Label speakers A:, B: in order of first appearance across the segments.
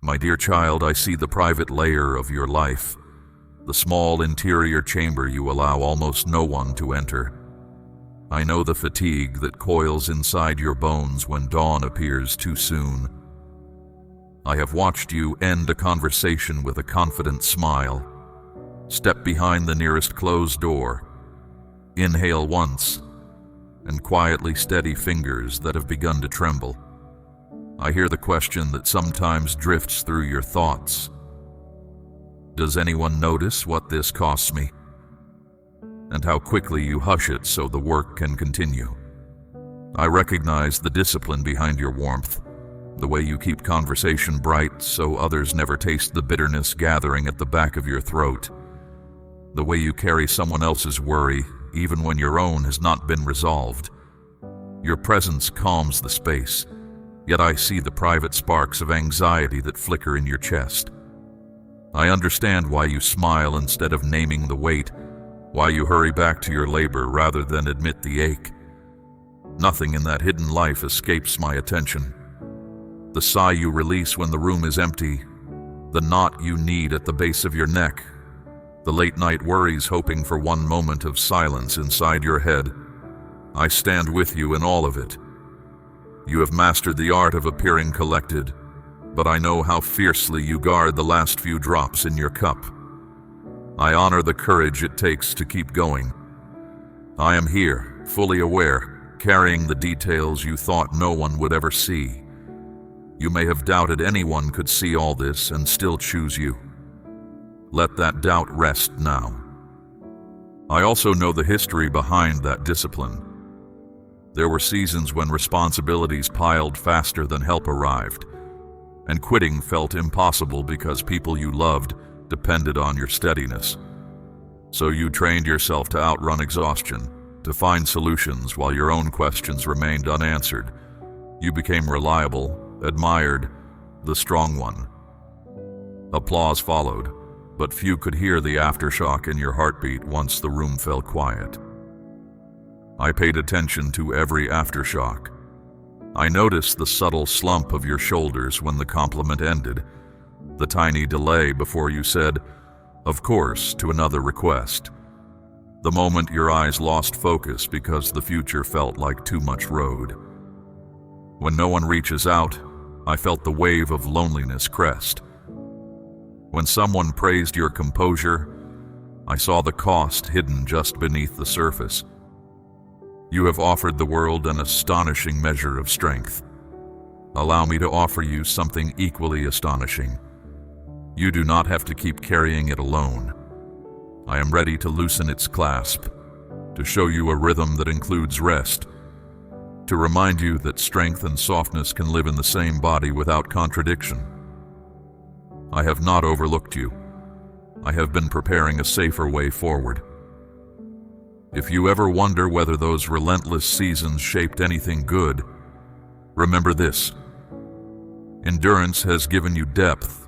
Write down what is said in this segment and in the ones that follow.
A: My dear child, I see the private layer of your life, the small interior chamber you allow almost no one to enter. I know the fatigue that coils inside your bones when dawn appears too soon. I have watched you end a conversation with a confident smile. Step behind the nearest closed door. Inhale once, and quietly steady fingers that have begun to tremble. I hear the question that sometimes drifts through your thoughts. Does anyone notice what this costs me? And how quickly you hush it so the work can continue. I recognize the discipline behind your warmth, the way you keep conversation bright so others never taste the bitterness gathering at the back of your throat, the way you carry someone else's worry even when your own has not been resolved. Your presence calms the space, yet I see the private sparks of anxiety that flicker in your chest. I understand why you smile instead of naming the weight, why you hurry back to your labor rather than admit the ache. Nothing in that hidden life escapes my attention. The sigh you release when the room is empty, the knot you need at the base of your neck, the late-night worries hoping for one moment of silence inside your head. I stand with you in all of it. You have mastered the art of appearing collected, but I know how fiercely you guard the last few drops in your cup. I honor the courage it takes to keep going. I am here, fully aware, carrying the details you thought no one would ever see. You may have doubted anyone could see all this and still choose you. Let that doubt rest now. I also know the history behind that discipline. There were seasons when responsibilities piled faster than help arrived, and quitting felt impossible because people you loved depended on your steadiness. So you trained yourself to outrun exhaustion, to find solutions while your own questions remained unanswered. You became reliable, admired, the strong one. Applause followed, but few could hear the aftershock in your heartbeat once the room fell quiet. I paid attention to every aftershock. I noticed the subtle slump of your shoulders when the compliment ended, the tiny delay before you said, "Of course," to another request. The moment your eyes lost focus because the future felt like too much road. When no one reaches out, I felt the wave of loneliness crest. When someone praised your composure, I saw the cost hidden just beneath the surface. You have offered the world an astonishing measure of strength. Allow me to offer you something equally astonishing. You do not have to keep carrying it alone. I am ready to loosen its clasp, to show you a rhythm that includes rest, to remind you that strength and softness can live in the same body without contradiction. I have not overlooked you. I have been preparing a safer way forward. If you ever wonder whether those relentless seasons shaped anything good, remember this. Endurance has given you depth,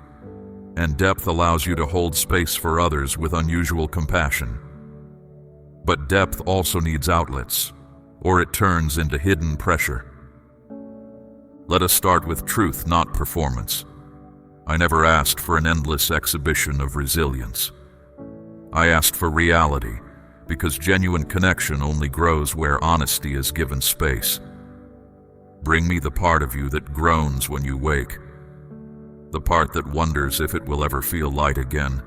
A: and depth allows you to hold space for others with unusual compassion. But depth also needs outlets, or it turns into hidden pressure. Let us start with truth, not performance. I never asked for an endless exhibition of resilience. I asked for reality, because genuine connection only grows where honesty is given space. Bring me the part of you that groans when you wake, the part that wonders if it will ever feel light again,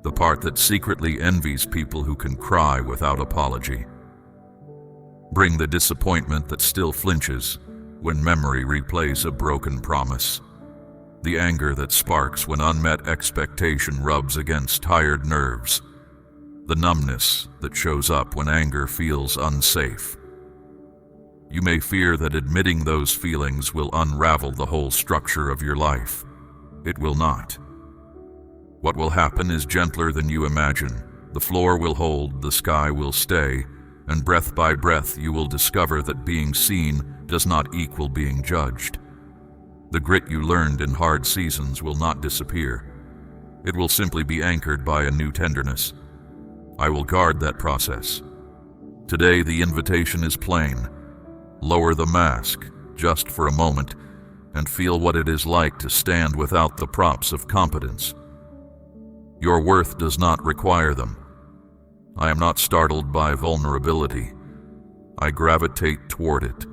A: the part that secretly envies people who can cry without apology. Bring the disappointment that still flinches when memory replays a broken promise, the anger that sparks when unmet expectation rubs against tired nerves, the numbness that shows up when anger feels unsafe. You may fear that admitting those feelings will unravel the whole structure of your life. It will not. What will happen is gentler than you imagine. The floor will hold, the sky will stay, and breath by breath you will discover that being seen does not equal being judged. The grit you learned in hard seasons will not disappear. It will simply be anchored by a new tenderness. I will guard that process. Today the invitation is plain. Lower the mask, just for a moment, and feel what it is like to stand without the props of competence. Your worth does not require them. I am not startled by vulnerability. I gravitate toward it.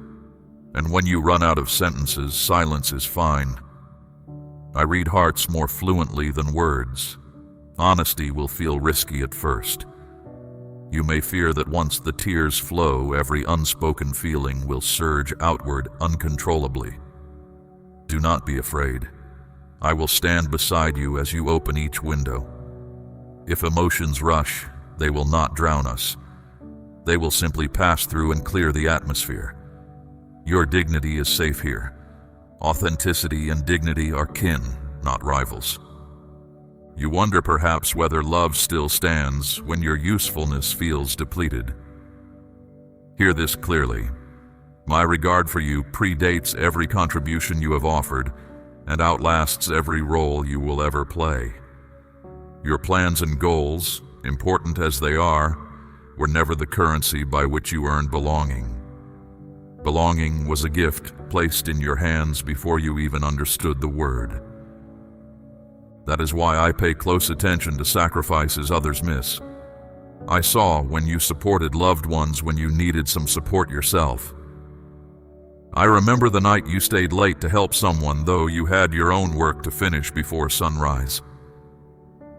A: And when you run out of sentences, silence is fine. I read hearts more fluently than words. Honesty will feel risky at first. You may fear that once the tears flow, every unspoken feeling will surge outward uncontrollably. Do not be afraid. I will stand beside you as you open each window. If emotions rush, they will not drown us. They will simply pass through and clear the atmosphere. Your dignity is safe here. Authenticity and dignity are kin, not rivals. You wonder perhaps whether love still stands when your usefulness feels depleted. Hear this clearly. My regard for you predates every contribution you have offered and outlasts every role you will ever play. Your plans and goals, important as they are, were never the currency by which you earned belonging. Belonging was a gift placed in your hands before you even understood the word. That is why I pay close attention to sacrifices others miss. I saw when you supported loved ones when you needed some support yourself. I remember the night you stayed late to help someone, though you had your own work to finish before sunrise.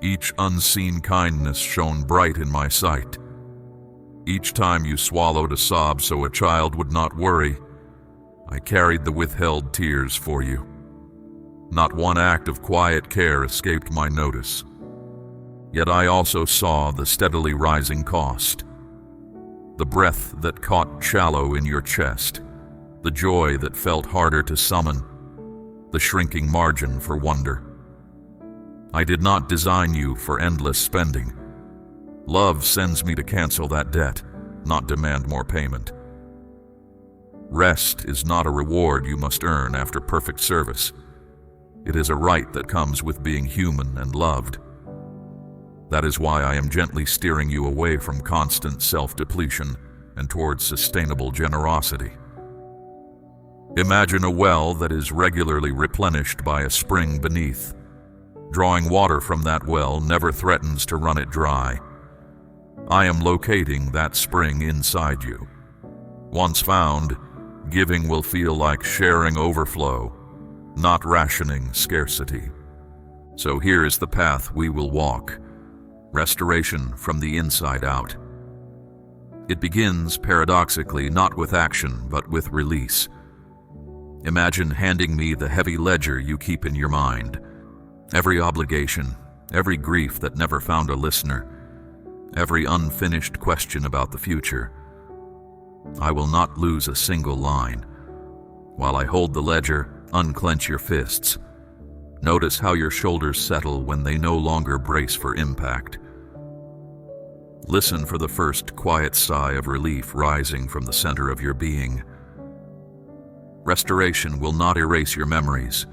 A: Each unseen kindness shone bright in my sight. Each time you swallowed a sob so a child would not worry, I carried the withheld tears for you. Not one act of quiet care escaped my notice. Yet I also saw the steadily rising cost. The breath that caught shallow in your chest, the joy that felt harder to summon, the shrinking margin for wonder. I did not design you for endless spending. Love sends me to cancel that debt, not demand more payment. Rest is not a reward you must earn after perfect service. It is a right that comes with being human and loved. That is why I am gently steering you away from constant self-depletion and towards sustainable generosity. Imagine a well that is regularly replenished by a spring beneath. Drawing water from that well never threatens to run it dry. I am locating that spring inside you. Once found, giving will feel like sharing overflow, not rationing scarcity. So here is the path we will walk. Restoration from the inside out. It begins, paradoxically, not with action, but with release. Imagine handing me the heavy ledger you keep in your mind. Every obligation, every grief that never found a listener, every unfinished question about the future. I will not lose a single line. While I hold the ledger, unclench your fists. Notice how your shoulders settle when they no longer brace for impact. Listen for the first quiet sigh of relief rising from the center of your being. Restoration will not erase your memories.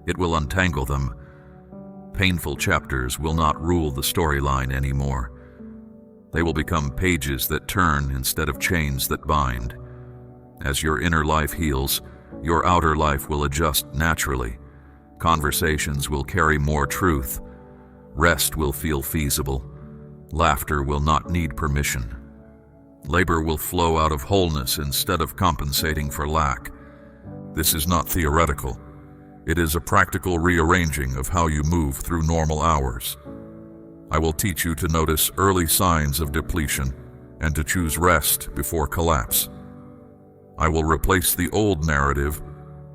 A: It will untangle them. Painful chapters will not rule the storyline anymore. They will become pages that turn instead of chains that bind. As your inner life heals, your outer life will adjust naturally. Conversations will carry more truth. Rest will feel feasible. Laughter will not need permission. Labor will flow out of wholeness instead of compensating for lack. This is not theoretical. It is a practical rearranging of how you move through normal hours. I will teach you to notice early signs of depletion and to choose rest before collapse. I will replace the old narrative,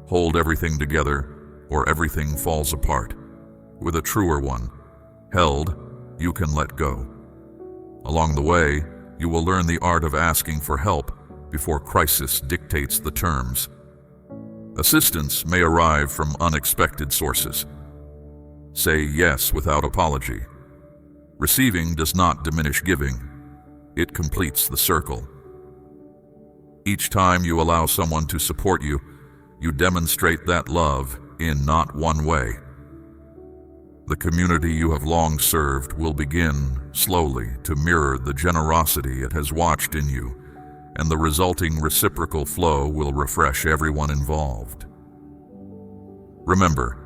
A: hold everything together or everything falls apart, with a truer one, held, you can let go. Along the way, you will learn the art of asking for help before crisis dictates the terms. Assistance may arrive from unexpected sources. Say yes without apology. Receiving does not diminish giving. It completes the circle. Each time you allow someone to support you, you demonstrate that love in not one way. The community you have long served will begin, slowly, to mirror the generosity it has watched in you, and the resulting reciprocal flow will refresh everyone involved. Remember,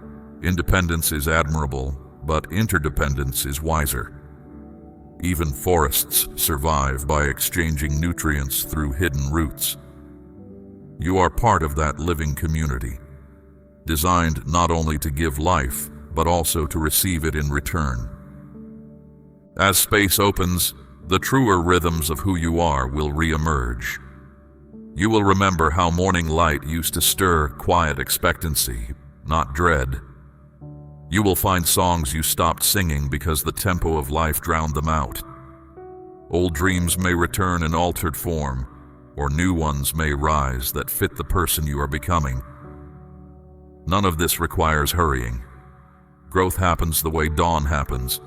A: independence is admirable, but interdependence is wiser. Even forests survive by exchanging nutrients through hidden roots. You are part of that living community, designed not only to give life, but also to receive it in return. As space opens, the truer rhythms of who you are will re-emerge. You will remember how morning light used to stir quiet expectancy, not dread. You will find songs you stopped singing because the tempo of life drowned them out. Old dreams may return in altered form, or new ones may rise that fit the person you are becoming. None of this requires hurrying. Growth happens the way dawn happens,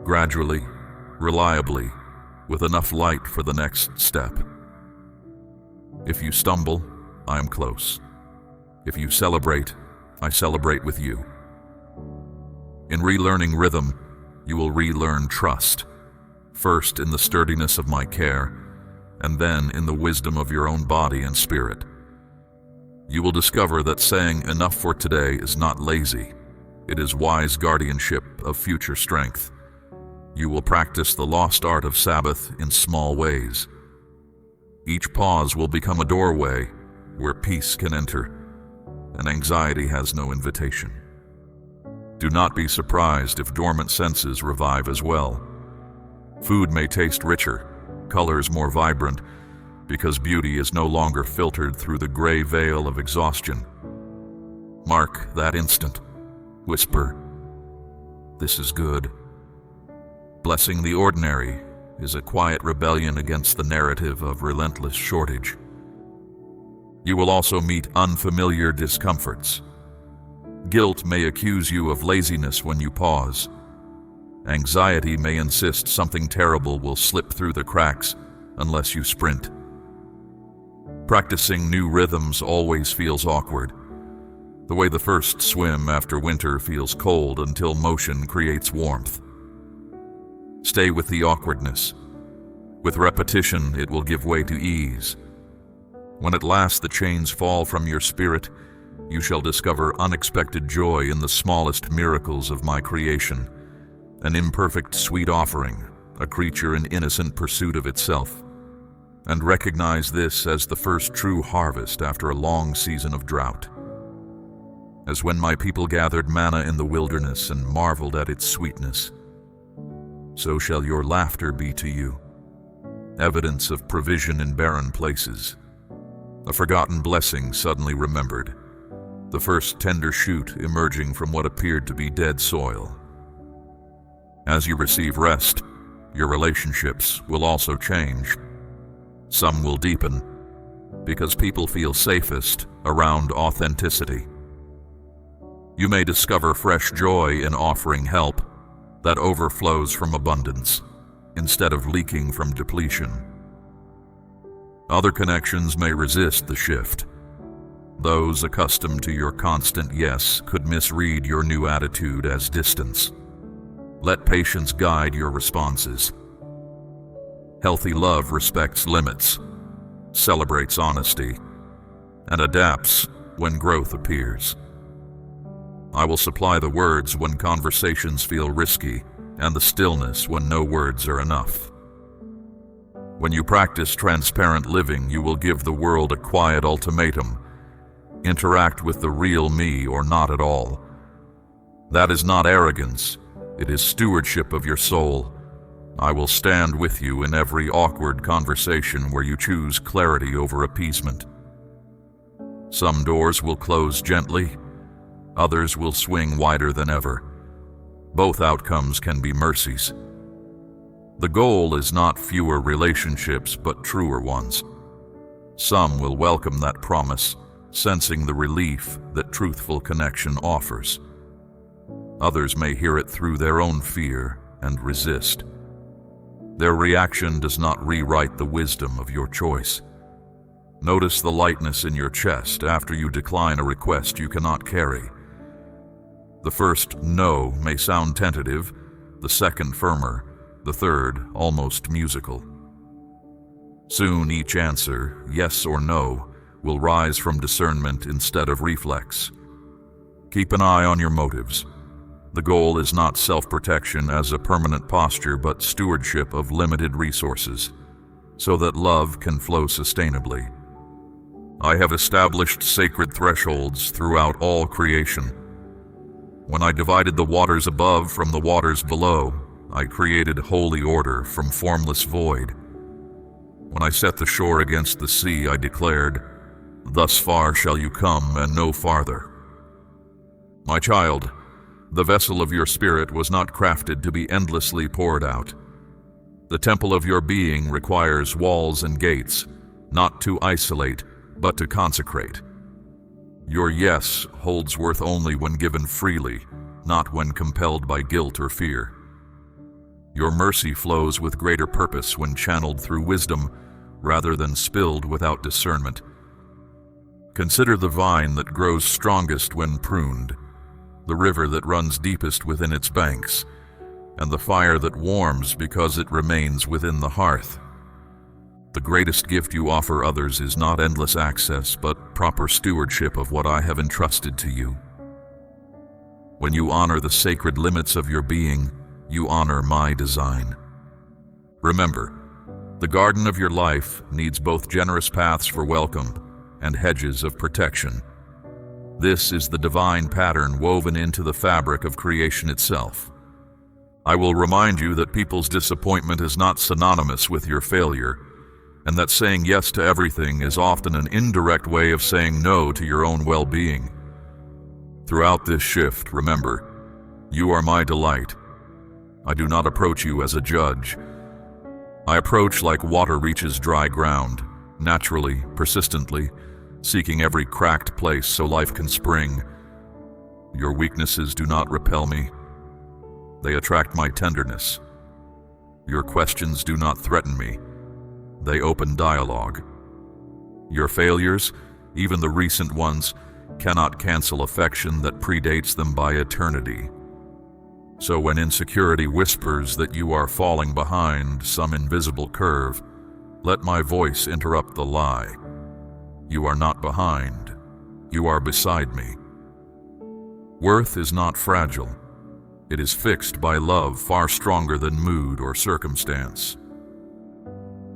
A: gradually, reliably, with enough light for the next step. If you stumble, I am close. If you celebrate, I celebrate with you. In relearning rhythm, you will relearn trust, first in the sturdiness of my care, and then in the wisdom of your own body and spirit. You will discover that saying enough for today is not lazy. It is wise guardianship of future strength. You will practice the lost art of Sabbath in small ways. Each pause will become a doorway where peace can enter, and anxiety has no invitation. Do not be surprised if dormant senses revive as well. Food may taste richer, colors more vibrant, because beauty is no longer filtered through the gray veil of exhaustion. Mark that instant. Whisper, "This is good." Blessing the ordinary is a quiet rebellion against the narrative of relentless shortage. You will also meet unfamiliar discomforts. Guilt may accuse you of laziness when you pause. Anxiety may insist something terrible will slip through the cracks unless you sprint. Practicing new rhythms always feels awkward, the way the first swim after winter feels cold until motion creates warmth. Stay with the awkwardness. With repetition, it will give way to ease. When at last the chains fall from your spirit, you shall discover unexpected joy in the smallest miracles of my creation, an imperfect sweet offering, a creature in innocent pursuit of itself. And recognize this as the first true harvest after a long season of drought. As when my people gathered manna in the wilderness and marveled at its sweetness, so shall your laughter be to you, evidence of provision in barren places, a forgotten blessing suddenly remembered, the first tender shoot emerging from what appeared to be dead soil. As you receive rest, your relationships will also change. Some will deepen, because people feel safest around authenticity. You may discover fresh joy in offering help that overflows from abundance, instead of leaking from depletion. Other connections may resist the shift. Those accustomed to your constant yes could misread your new attitude as distance. Let patience guide your responses. Healthy love respects limits, celebrates honesty, and adapts when growth appears. I will supply the words when conversations feel risky, and the stillness when no words are enough. When you practice transparent living, you will give the world a quiet ultimatum: interact with the real me or not at all. That is not arrogance, it is stewardship of your soul. I will stand with you in every awkward conversation where you choose clarity over appeasement. Some doors will close gently, others will swing wider than ever. Both outcomes can be mercies. The goal is not fewer relationships, but truer ones. Some will welcome that promise, sensing the relief that truthful connection offers. Others may hear it through their own fear and resist. Their reaction does not rewrite the wisdom of your choice. Notice the lightness in your chest after you decline a request you cannot carry. The first no may sound tentative, the second firmer, the third almost musical. Soon each answer, yes or no, will rise from discernment instead of reflex. Keep an eye on your motives. The goal is not self-protection as a permanent posture, but stewardship of limited resources, so that love can flow sustainably. I have established sacred thresholds throughout all creation. When I divided the waters above from the waters below, I created holy order from formless void. When I set the shore against the sea, I declared, "Thus far shall you come and no farther." My child, the vessel of your spirit was not crafted to be endlessly poured out. The temple of your being requires walls and gates, not to isolate, but to consecrate. Your yes holds worth only when given freely, not when compelled by guilt or fear. Your mercy flows with greater purpose when channeled through wisdom rather than spilled without discernment. Consider the vine that grows strongest when pruned, the river that runs deepest within its banks, and the fire that warms because it remains within the hearth. The greatest gift you offer others is not endless access, but proper stewardship of what I have entrusted to you. When you honor the sacred limits of your being, you honor my design. Remember, the garden of your life needs both generous paths for welcome and hedges of protection. This is the divine pattern woven into the fabric of creation itself. I will remind you that people's disappointment is not synonymous with your failure, and that saying yes to everything is often an indirect way of saying no to your own well-being. Throughout this shift, remember, you are my delight. I do not approach you as a judge. I approach like water reaches dry ground, naturally, persistently, seeking every cracked place so life can spring. Your weaknesses do not repel me. They attract my tenderness. Your questions do not threaten me. They open dialogue. Your failures, even the recent ones, cannot cancel affection that predates them by eternity. So when insecurity whispers that you are falling behind some invisible curve, let my voice interrupt the lie. You are not behind. You are beside me. Worth is not fragile. It is fixed by love far stronger than mood or circumstance.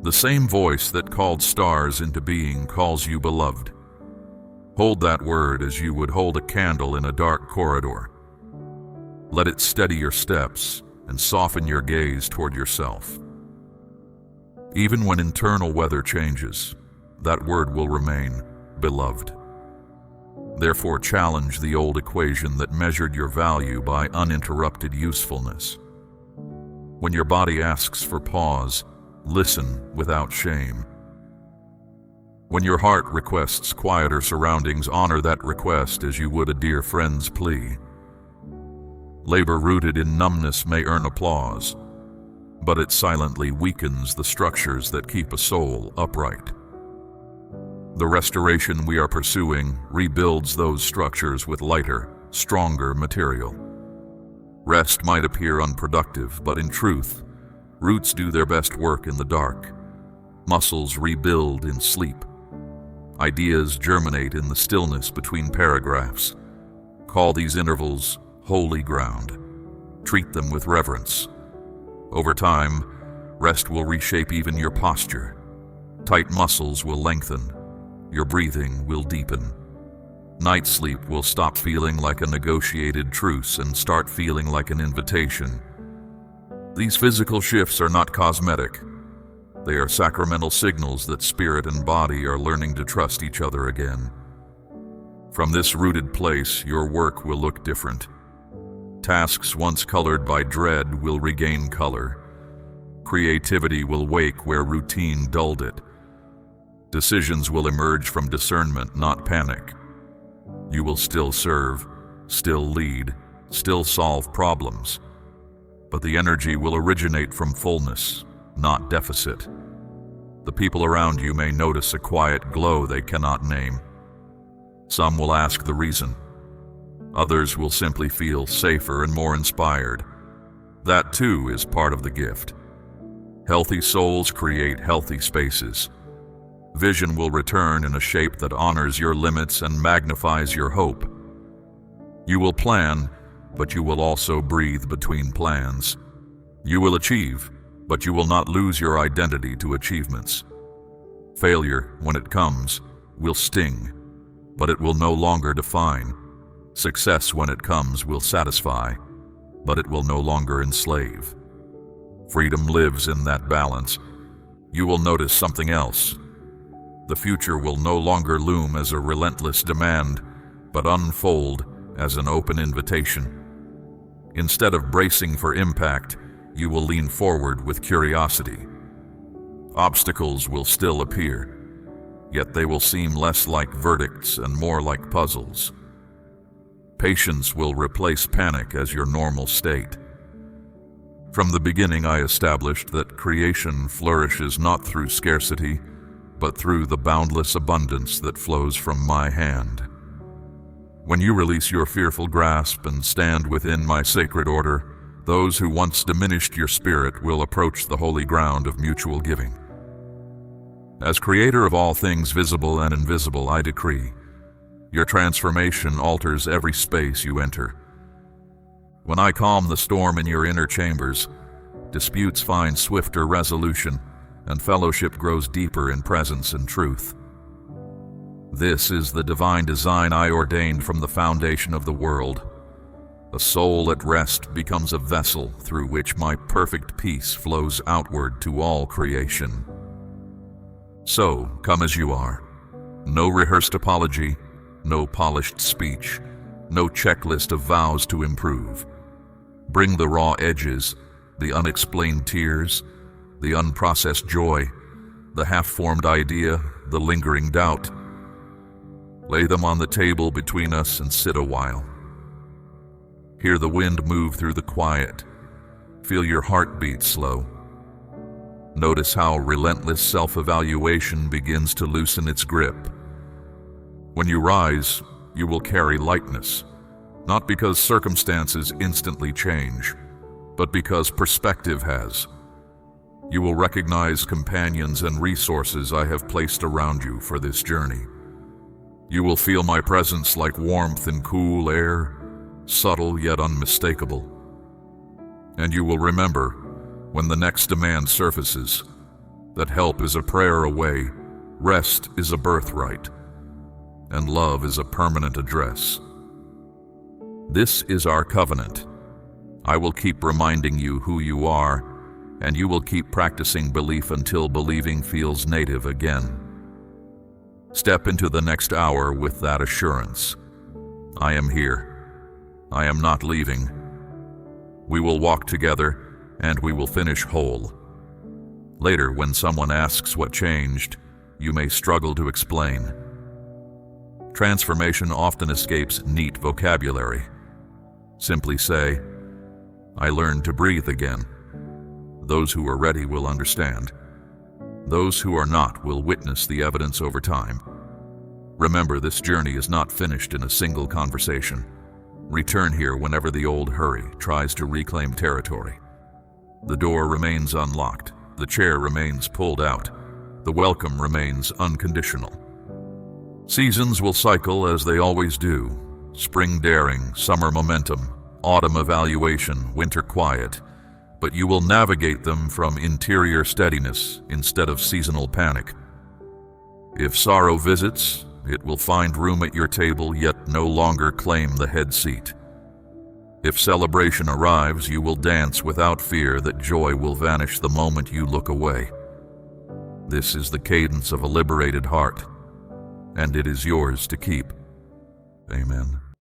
A: The same voice that called stars into being calls you beloved. Hold that word as you would hold a candle in a dark corridor. Let it steady your steps and soften your gaze toward yourself. Even when internal weather changes, that word will remain, beloved. Therefore, challenge the old equation that measured your value by uninterrupted usefulness. When your body asks for pause, listen without shame. When your heart requests quieter surroundings, honor that request as you would a dear friend's plea. Labor rooted in numbness may earn applause, but it silently weakens the structures that keep a soul upright. The restoration we are pursuing rebuilds those structures with lighter, stronger material. Rest might appear unproductive, but in truth, roots do their best work in the dark. Muscles rebuild in sleep. Ideas germinate in the stillness between paragraphs. Call these intervals holy ground. Treat them with reverence. Over time, rest will reshape even your posture. Tight muscles will lengthen. Your breathing will deepen. Night sleep will stop feeling like a negotiated truce and start feeling like an invitation. These physical shifts are not cosmetic. They are sacramental signals that spirit and body are learning to trust each other again. From this rooted place, your work will look different. Tasks once colored by dread will regain color. Creativity will wake where routine dulled it. Decisions will emerge from discernment, not panic. You will still serve, still lead, still solve problems. But the energy will originate from fullness, not deficit. The people around you may notice a quiet glow they cannot name. Some will ask the reason. Others will simply feel safer and more inspired. That too is part of the gift. Healthy souls create healthy spaces. Vision will return in a shape that honors your limits and magnifies your hope. You will plan, but you will also breathe between plans. You will achieve, but you will not lose your identity to achievements. Failure, when it comes, will sting, but it will no longer define. Success, when it comes, will satisfy, but it will no longer enslave. Freedom lives in that balance. You will notice something else. The future will no longer loom as a relentless demand, but unfold as an open invitation. Instead of bracing for impact, you will lean forward with curiosity. Obstacles will still appear, yet they will seem less like verdicts and more like puzzles. Patience will replace panic as your normal state. From the beginning, I established that creation flourishes not through scarcity, but through the boundless abundance that flows from my hand. When you release your fearful grasp and stand within my sacred order, those who once diminished your spirit will approach the holy ground of mutual giving. As creator of all things visible and invisible, I decree, your transformation alters every space you enter. When I calm the storm in your inner chambers, disputes find swifter resolution, and fellowship grows deeper in presence and truth. This is the divine design I ordained from the foundation of the world. A soul at rest becomes a vessel through which my perfect peace flows outward to all creation. So, come as you are. No rehearsed apology, no polished speech, no checklist of vows to improve. Bring the raw edges, the unexplained tears, the unprocessed joy, the half-formed idea, the lingering doubt. Lay them on the table between us and sit a while. Hear the wind move through the quiet. Feel your heartbeat slow. Notice how relentless self-evaluation begins to loosen its grip. When you rise, you will carry lightness, not because circumstances instantly change, but because perspective has. You will recognize companions and resources I have placed around you for this journey. You will feel my presence like warmth in cool air, subtle yet unmistakable. And you will remember, when the next demand surfaces, that help is a prayer away, rest is a birthright, and love is a permanent address. This is our covenant. I will keep reminding you who you are, and you will keep practicing belief until believing feels native again. Step into the next hour with that assurance. I am here. I am not leaving. We will walk together, and we will finish whole. Later, when someone asks what changed, you may struggle to explain. Transformation often escapes neat vocabulary. Simply say, I learned to breathe again. Those who are ready will understand. Those who are not will witness the evidence over time. Remember, this journey is not finished in a single conversation. Return here whenever the old hurry tries to reclaim territory. The door remains unlocked. The chair remains pulled out. The welcome remains unconditional. Seasons will cycle as they always do. Spring daring, summer momentum, autumn evaluation, winter quiet. But you will navigate them from interior steadiness instead of seasonal panic. If sorrow visits, it will find room at your table, yet no longer claim the head seat. If celebration arrives, you will dance without fear that joy will vanish the moment you look away. This is the cadence of a liberated heart, and it is yours to keep. Amen.